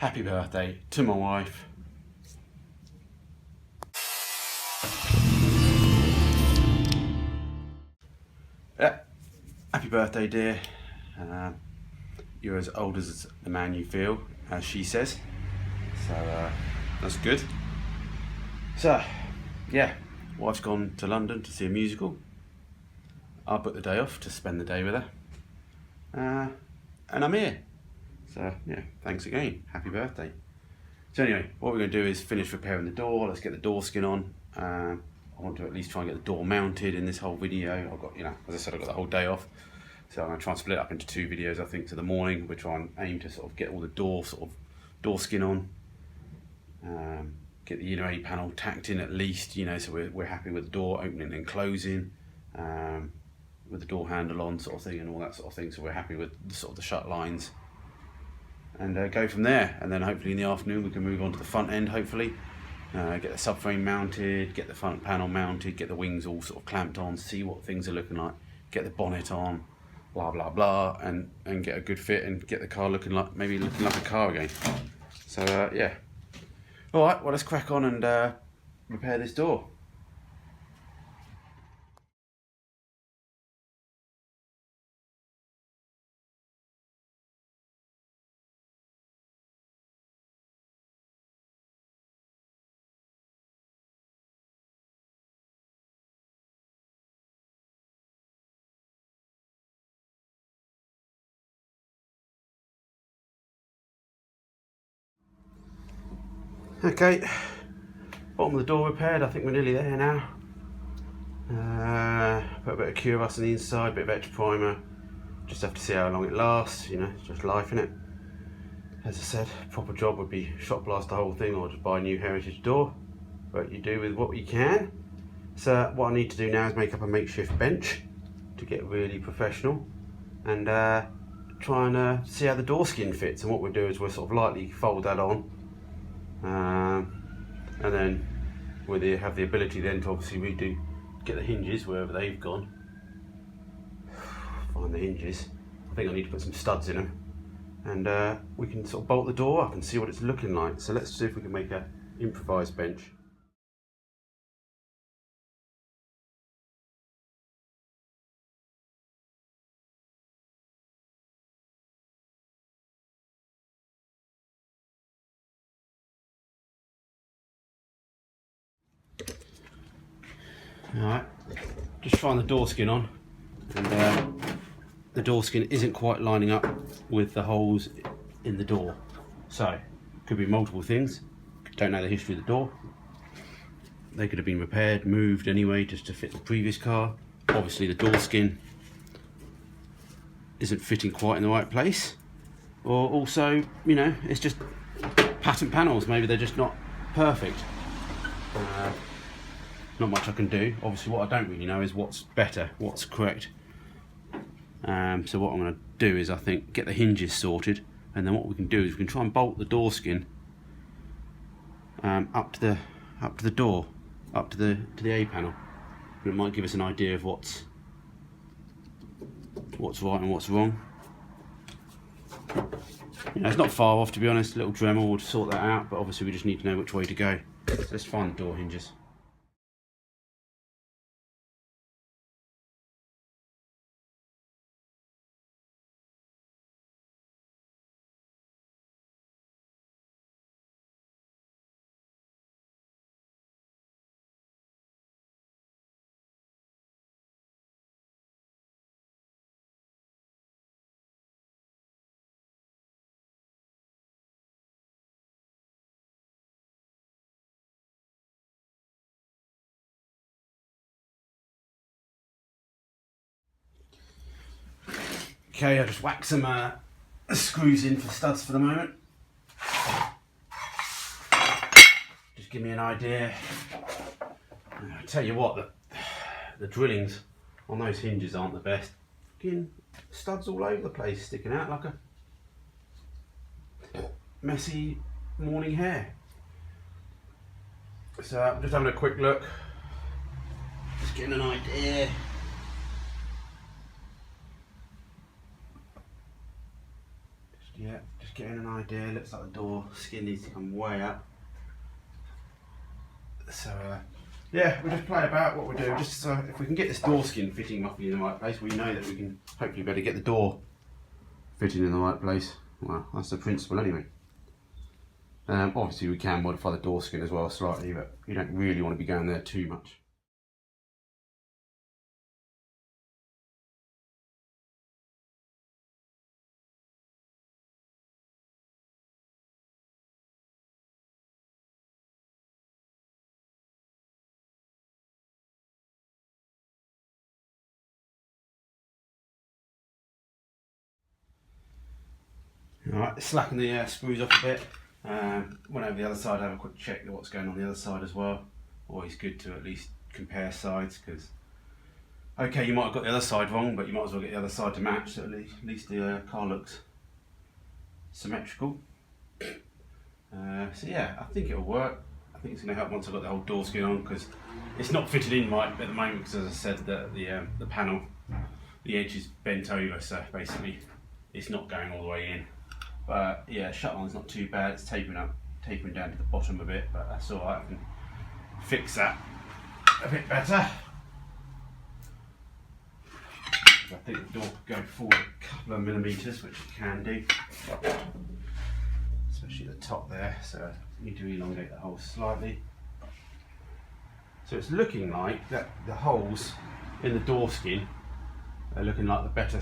happy birthday to my wife. Yeah, happy birthday, dear. You're as old as the man you feel, as she says. So that's good. So, yeah, wife's gone to London to see a musical. I booked the day off to spend the day with her. And I'm here. So, yeah, thanks again. Happy birthday. So anyway, what we're going to do is finish repairing the door. Let's get the door skin on. I want to at least try and get the door mounted in this whole video. I've got, as I said, I've got the whole day off. So I'm going to try and split it up into 2 videos, I think, to the morning. We're trying to aim to sort of get all the door skin on. Get the inner A panel tacked in at least, so we're happy with the door opening and closing. With the door handle on sort of thing and all that sort of thing. So we're happy with the shut lines. And go from there. And then hopefully in the afternoon we can move on to the front end, hopefully. Get the subframe mounted, get the front panel mounted, get the wings all sort of clamped on, see what things are looking like, get the bonnet on, blah blah blah, and get a good fit and get the car looking like a car again. So yeah. Alright, well let's crack on and repair this door. Okay, bottom of the door repaired. I think we're nearly there now. Put a bit of Curus on the inside, a bit of extra primer. Just have to see how long it lasts, it's just life in it. As I said, proper job would be shot blast the whole thing or just buy a new heritage door. But you do with what you can. So what I need to do now is make up a makeshift bench to get really professional and try and see how the door skin fits. And what we'll do is we'll sort of lightly fold that on. And then we'll have the ability then to obviously get the hinges wherever they've gone. Find the hinges. I think I need to put some studs in them. And we can sort of bolt the door up and see what it's looking like. So let's see if we can make an improvised bench. Alright, just trying the door skin on, and the door skin isn't quite lining up with the holes in the door. So, could be multiple things. Don't know the history of the door. They could have been repaired, moved anyway, just to fit the previous car. Obviously the door skin isn't fitting quite in the right place. Or also, it's just pattern panels. Maybe they're just not perfect. Not much I can do. Obviously what I don't really know is what's better, what's correct. So what I'm going to do is I think get the hinges sorted, and then what we can do is we can try and bolt the door skin up to the door, up to the A panel. And it might give us an idea of what's right and what's wrong. It's not far off, to be honest. A little Dremel would sort that out, but obviously we just need to know which way to go. So let's find the door hinges. Okay, I'll just whack some screws in for studs for the moment. Just give me an idea. I tell you what, the drillings on those hinges aren't the best. Fucking studs all over the place, sticking out like a messy morning hair. So I'm just having a quick look, just getting an idea. just getting an idea. Looks like the door skin needs to come way up. So yeah, we'll just play about what we're doing. Just so if we can get this door skin fitting roughly in the right place, we know that we can hopefully better get the door fitting in the right place. Well, that's the principle anyway. Obviously we can modify the door skin as well slightly, but you don't really want to be going there too much. Alright, slacken the screws off a bit. Went over the other side, have a quick check of what's going on the other side as well. Always good to at least compare sides, because okay, you might have got the other side wrong, but you might as well get the other side to match, so at least the car looks symmetrical. So yeah, I think it'll work. I think it's going to help once I've got the whole door skin on, because it's not fitted in right at the moment, because as I said, the panel, the edge is bent over, so basically it's not going all the way in. But yeah, shut line's not too bad. It's tapering down to the bottom a bit, but that's alright. I can fix that a bit better. I think the door could go forward a couple of millimetres, which it can do, especially the top there. So I need to elongate the hole slightly. So it's looking like that the holes in the door skin are looking like the better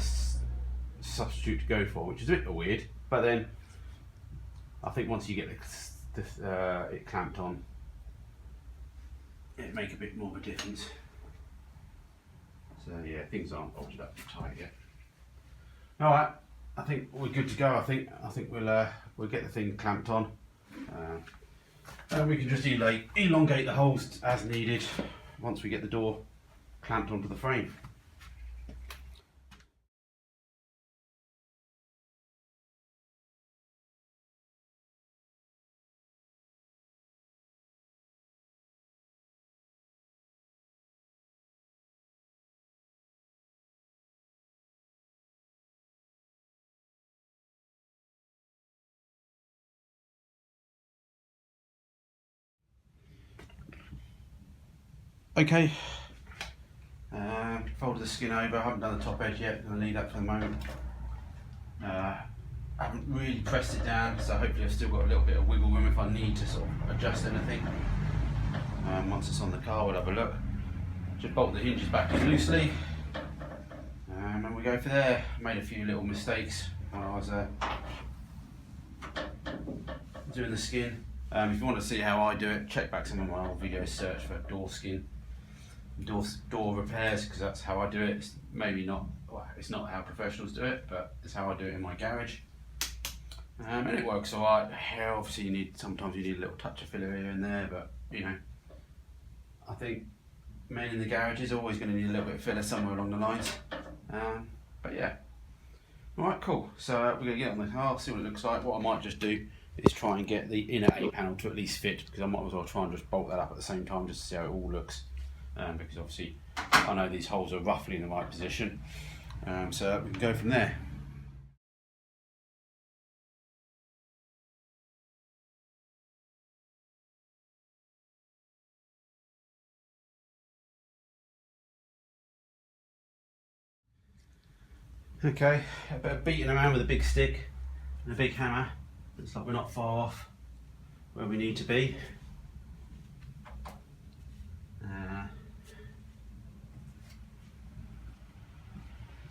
substitute to go for, which is a bit weird. But then I think once you get it clamped on, it'll make a bit more of a difference. So yeah, things aren't bolted up tight yet. All right, I think we're good to go. I think we'll get the thing clamped on, and we can just elongate the holes as needed once we get the door clamped onto the frame. Okay, folded the skin over. I haven't done the top edge yet. I'm going to leave that for the moment. I haven't really pressed it down, so hopefully I've still got a little bit of wiggle room if I need to sort of adjust anything. Once it's on the car, we'll have a look. Just bolt the hinges back in loosely, and we go for there. I made a few little mistakes while I was doing the skin. If you want to see how I do it, check back some of my old videos, search for door skin, door repairs, because that's how I do it. It's maybe not, well, it's not how professionals do it, but it's how I do it in my garage. And it works alright. Obviously sometimes you need a little touch of filler here and there, but you know, I think men in the garage is always going to need a little bit of filler somewhere along the lines. But yeah, alright, cool. So we're going to get on the car, see what it looks like. What I might just do is try and get the inner A panel to at least fit, because I might as well try and just bolt that up at the same time just to see how it all looks, because obviously I know these holes are roughly in the right position, so we can go from there. Okay, a bit of beating around with a big stick and a big hammer. Looks like we're not far off where we need to be.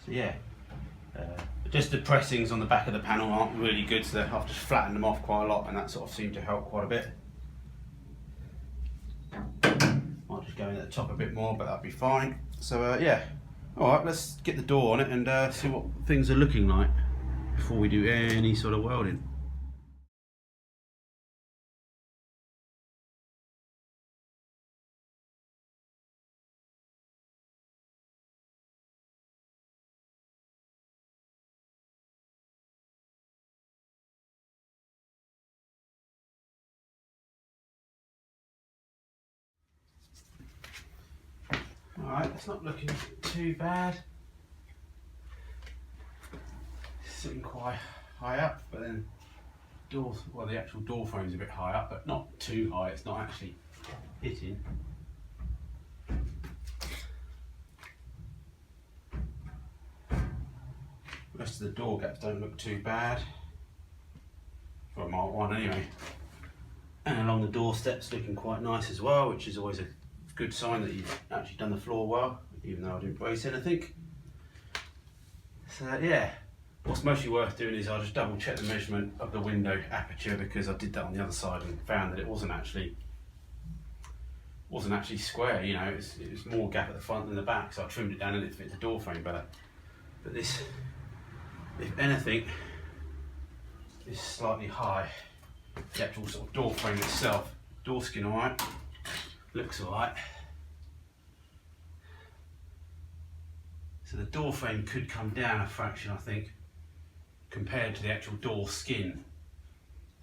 So yeah, just the pressings on the back of the panel aren't really good, so I've just flattened them off quite a lot, and that sort of seemed to help quite a bit. Might just go in at the top a bit more, but that'll be fine. So yeah, alright, let's get the door on it and see what things are looking like before we do any sort of welding. Alright, it's not looking too bad. It's sitting quite high up, but then door, well, the actual door frame's a bit high up, but not too high. It's not actually hitting. The rest of the door gaps don't look too bad for a Mk1 anyway. And along the doorsteps looking quite nice as well, which is always a good sign that you've actually done the floor well, even though I didn't brace anything. So yeah, what's mostly worth doing is I'll just double check the measurement of the window aperture, because I did that on the other side and found that it wasn't actually square. You know, it was more gap at the front than the back, so I trimmed it down and it fit the door frame better. But this, if anything, is slightly high. The actual sort of door frame itself, door skin alright, looks alright. So the door frame could come down a fraction, I think, compared to the actual door skin.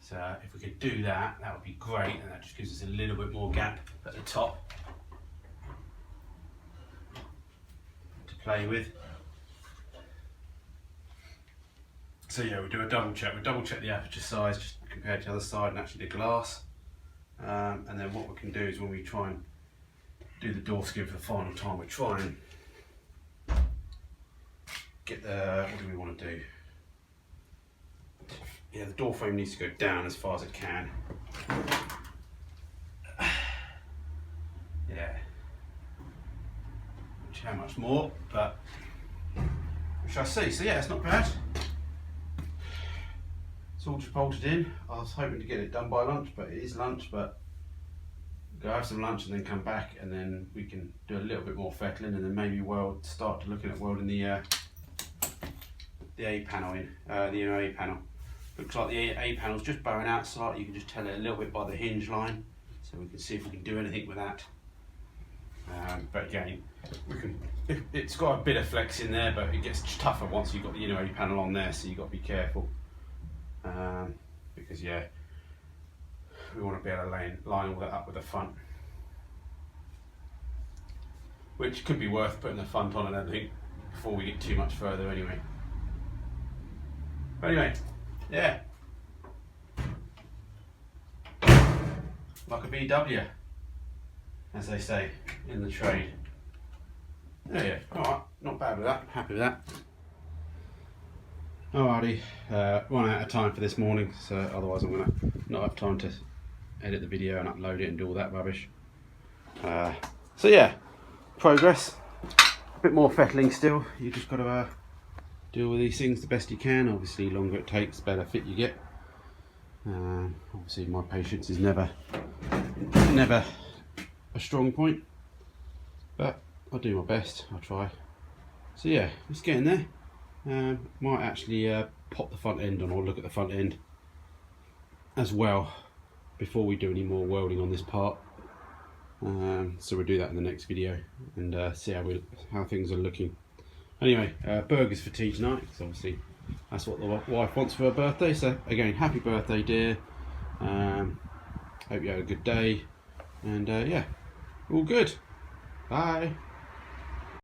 So if we could do that, that would be great, and that just gives us a little bit more gap at the top to play with. So yeah, we'll do a double check. We'll double check the aperture size just compared to the other side and actually the glass. And then what we can do is when we try and do the door skin for the final time, we're trying get the, what do we want to do? Yeah, the door frame needs to go down as far as it can. Yeah. Which how much more, but we shall see. So yeah, it's not bad. It's all just bolted in. I was hoping to get it done by lunch, but it is lunch, but go have some lunch and then come back, and then we can do a little bit more fettling, and then maybe start to looking at welding the A panel in, the A panel. Looks like the A panel's just bowing out slightly. You can just tell it a little bit by the hinge line, so we can see if we can do anything with that. But again, it's got a bit of flex in there, but it gets tougher once you've got the A panel on there, so you've got to be careful. Because yeah, we want to be able to line all that up with the front, which could be worth putting the front on and everything before we get too much further anyway. But anyway, yeah, like a VW, as they say in the trade. Yeah, alright, not bad with that, happy with that. Alrighty, run out of time for this morning, so otherwise I'm going to not have time to edit the video and upload it and do all that rubbish. So yeah, progress, a bit more fettling still. You just got to deal with these things the best you can. Obviously, longer it takes, better fit you get. Obviously, my patience is never a strong point, but I'll do my best. I'll try. So yeah, it's getting there. Might actually pop the front end on, or look at the front end as well before we do any more welding on this part. So we'll do that in the next video and see how things are looking. Anyway, burgers for tea tonight, because obviously that's what the wife wants for her birthday. So again, happy birthday, dear. Hope you had a good day, and yeah, all good. Bye.